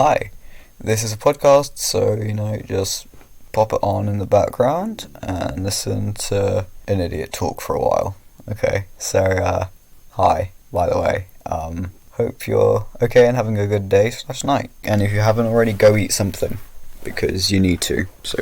Hi, this is a podcast, so just pop it on in the background and listen to an idiot talk for a while. Okay, so hi, by the way. Hope you're okay and having a good day/night. And if you haven't already, go eat something because you need to. So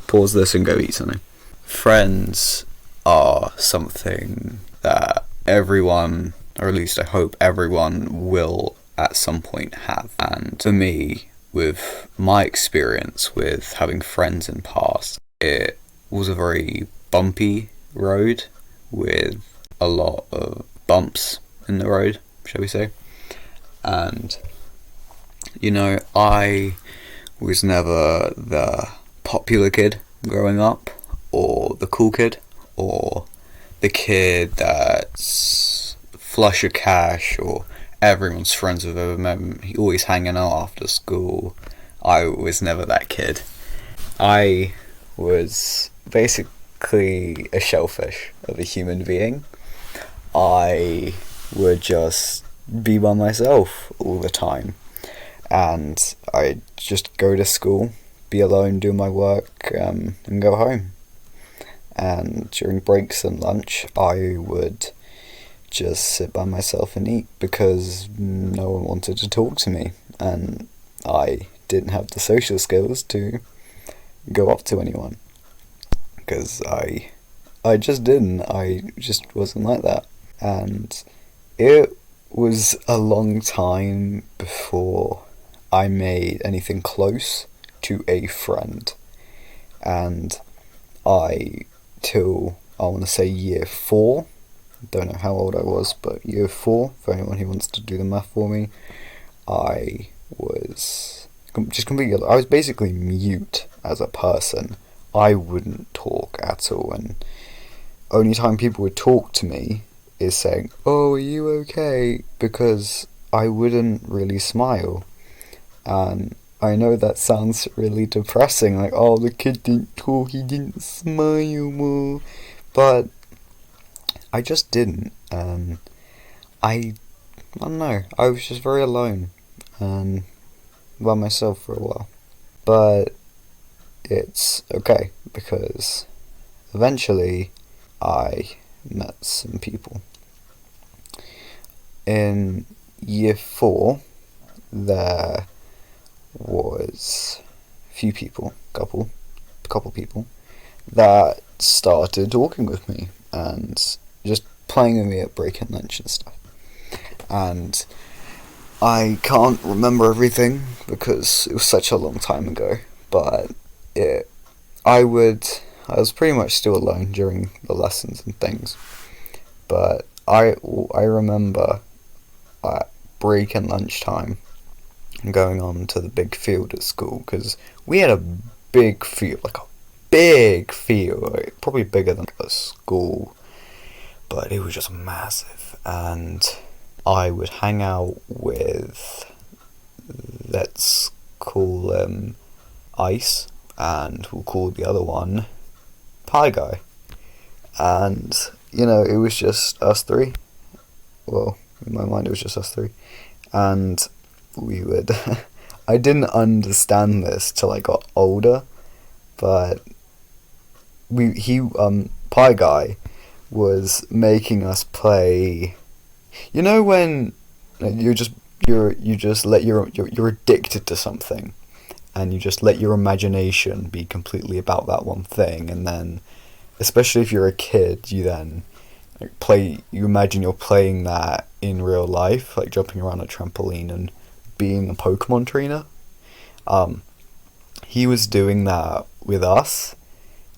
pause this and go eat something. Friends are something that everyone, or at least I hope everyone, will at some point have. And for me, with my experience with having friends in past, it was a very bumpy road with a lot of bumps in the road, shall we say. And I was never the popular kid growing up, or the cool kid, or the kid that's flush of cash, or everyone's friends with him, always hanging out after school. I was never that kid. I was basically a shellfish of a human being. I would just be by myself all the time, and I'd just go to school, be alone, do my work, and go home. And during breaks and lunch, I would just sit by myself and eat because no one wanted to talk to me, and I didn't have the social skills to go up to anyone because I just didn't. I just wasn't like that. And it was a long time before I made anything close to a friend. And till I want to say year 4, don't know how old I was, but year 4, for anyone who wants to do the math for me, I was just completely, I was basically mute as a person. I wouldn't talk at all, and only time people would talk to me is saying, "Oh, are you okay?" because I wouldn't really smile. And I know that sounds really depressing, like, oh, the kid didn't talk, he didn't smile more, but I just didn't, and I don't know, I was just very alone, and by myself for a while. But it's okay, because eventually I met some people. In year 4, there was a few people, couple people, that started talking with me and just playing with me at break and lunch and stuff. And I can't remember everything because it was such a long time ago, but I was pretty much still alone during the lessons and things, but I remember at break and lunchtime going on to the big field at school, because we had a big field, like probably bigger than a school, but it was just massive. And I would hang out with, let's call him Ice, and we'll call the other one Pie Guy. And it was just us three. Well, in my mind it was just us three. And we would I didn't understand this till I got older, but Pie Guy was making us play, when you're addicted to something, and you just let your imagination be completely about that one thing, and then especially if you're a kid, you then you imagine you're playing that in real life, like jumping around a trampoline and being a Pokemon trainer. He was doing that with us,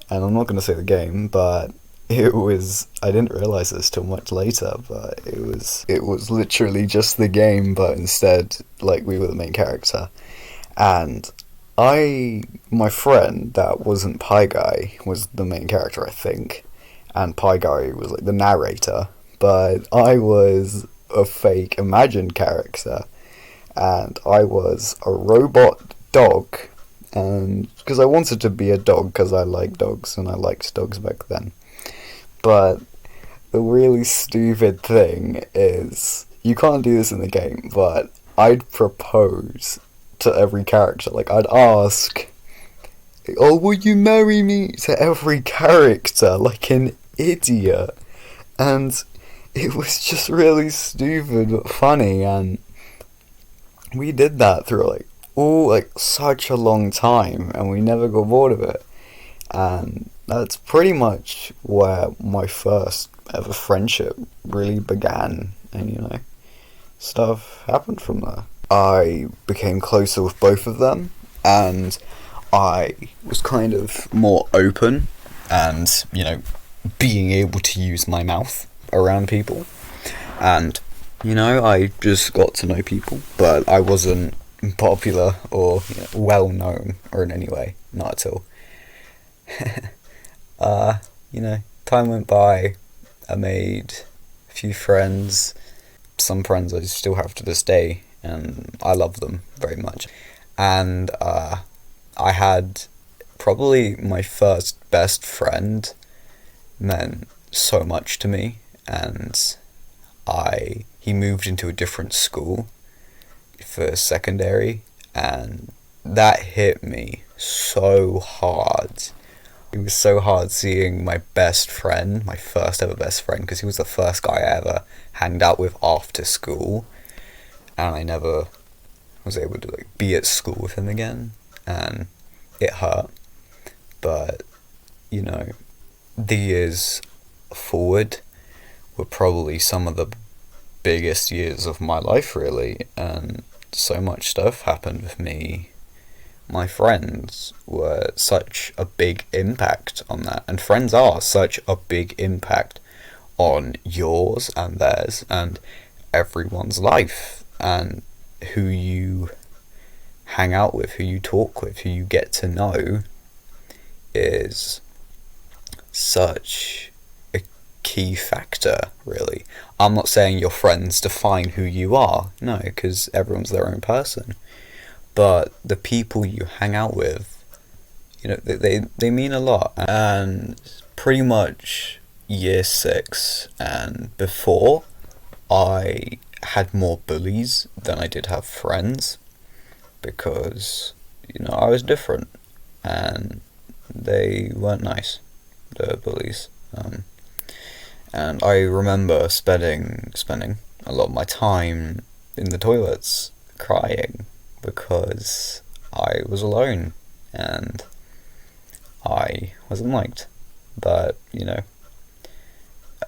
and I'm not going to say the game, but I didn't realise this till much later, but it was literally just the game, but instead, like, we were the main character. And my friend that wasn't Pie Guy was the main character, I think, and Pie Guy was like the narrator, but I was a fake imagined character, and I was a robot dog, and because I wanted to be a dog because I like dogs and I liked dogs back then. But the really stupid thing is, you can't do this in the game, but I'd propose to every character. Like, I'd ask, oh, will you marry me, to every character, like an idiot. And it was just really stupid but funny, and we did that through such a long time, and we never got bored of it. And that's pretty much where my first ever friendship really began, and stuff happened from there. I became closer with both of them, and I was kind of more open and, being able to use my mouth around people. And, I just got to know people, but I wasn't popular or well known or in any way, not at all. Time went by, I made a few friends, some friends I still have to this day, and I love them very much. And I had probably my first best friend meant so much to me, and he moved into a different school for secondary, and that hit me so hard. It was so hard seeing my best friend, my first ever best friend, because he was the first guy I ever hanged out with after school, and I never was able to be at school with him again, and it hurt. But the years forward were probably some of the biggest years of my life, really, and so much stuff happened with me. My friends were such a big impact on that, and friends are such a big impact on yours and theirs and everyone's life, and who you hang out with, who you talk with, who you get to know is such a key factor, really. I'm not saying your friends define who you are, no, because everyone's their own person. But the people you hang out with, they mean a lot. And pretty much year 6 and before, I had more bullies than I did have friends, because, I was different, and they weren't nice, the bullies. And I remember spending a lot of my time in the toilets crying, because I was alone and I wasn't liked. But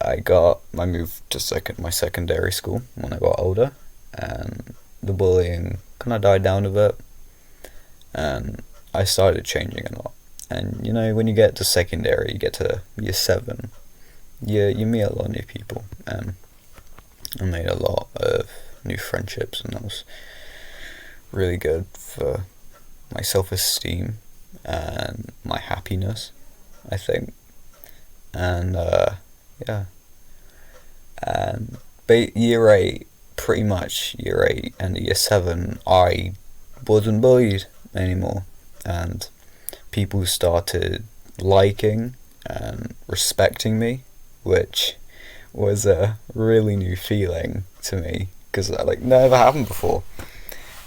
I moved to my secondary school when I got older, and the bullying kind of died down a bit, and I started changing a lot. And when you get to secondary, you get to year 7, you meet a lot of new people, and I made a lot of new friendships, and that was really good for my self-esteem and my happiness, I think. And but year 8 and year 7, I wasn't bullied anymore, and people started liking and respecting me, which was a really new feeling to me, because that never happened before.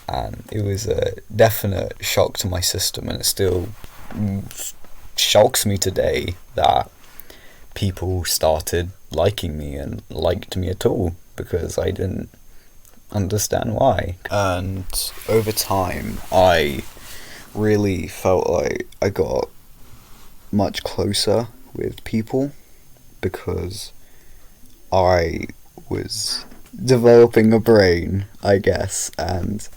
And it was a definite shock to my system, and it still shocks me today that people started liking me and liked me at all, because I didn't understand why. And over time, I really felt like I got much closer with people, because I was developing a brain, I guess, and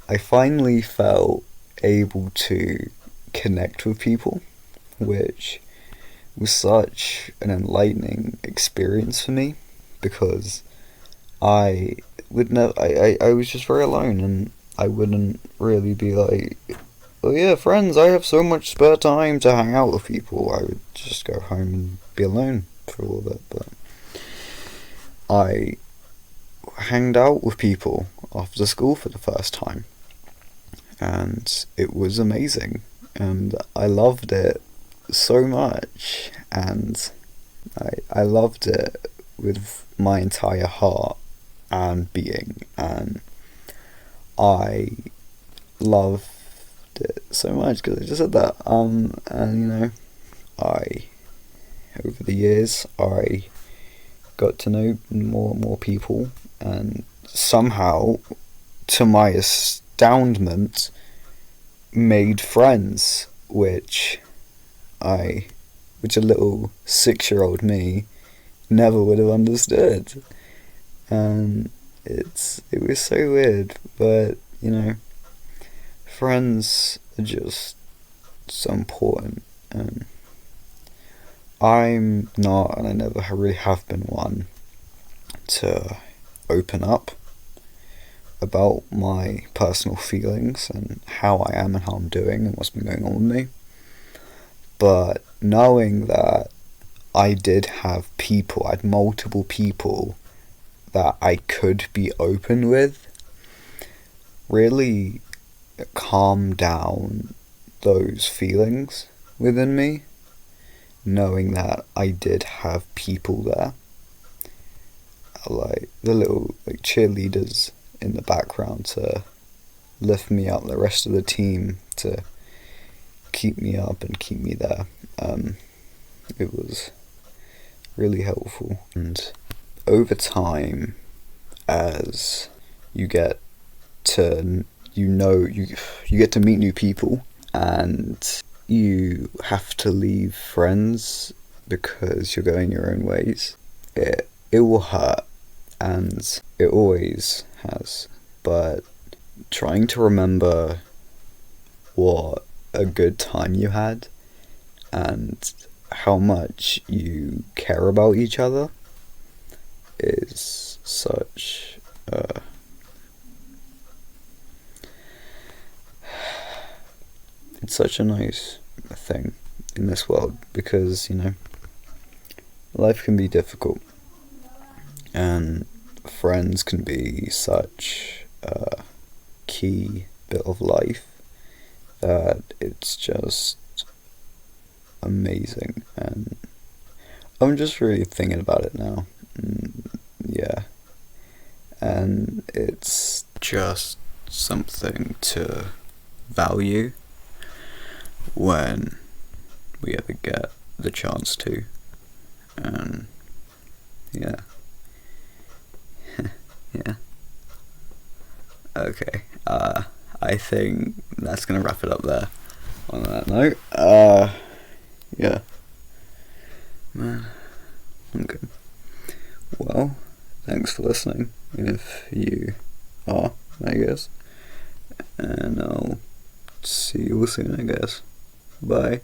I finally felt able to connect with people, which was such an enlightening experience for me, because I was just very alone, and I wouldn't really be like, oh yeah, friends, I have so much spare time to hang out with people. I would just go home and be alone for a little bit. But I hanged out with people after school for the first time, and it was amazing, and I loved it so much, and I loved it with my entire heart and being, and I loved it so much because I just said that. And I over the years I got to know more and more people, and somehow, to my astoundment, made friends, which a little 6-year-old me never would have understood. And it was so weird, but friends are just so important, and I'm not, and I never really have been one to open up about my personal feelings and how I am and how I'm doing and what's been going on with me. But knowing that I had multiple people that I could be open with, really calmed down those feelings within me, knowing that I did have people there, like the little cheerleaders in the background to lift me up, the rest of the team to keep me up and keep me there. It was really helpful. And over time, as you get to you get to meet new people, and you have to leave friends because you're going your own ways, it will hurt, and it always has. But trying to remember what a good time you had and how much you care about each other is such it's such a nice thing in this world, because life can be difficult, and friends can be such a key bit of life that it's just amazing. And I'm just really thinking about it now. Yeah, and it's just something to value when we ever get the chance to. And yeah. Yeah. Okay. I think that's gonna wrap it up there on that note. Yeah. Man. Okay. Well, thanks for listening, if you are, I guess. And I'll see you all soon, I guess. Bye.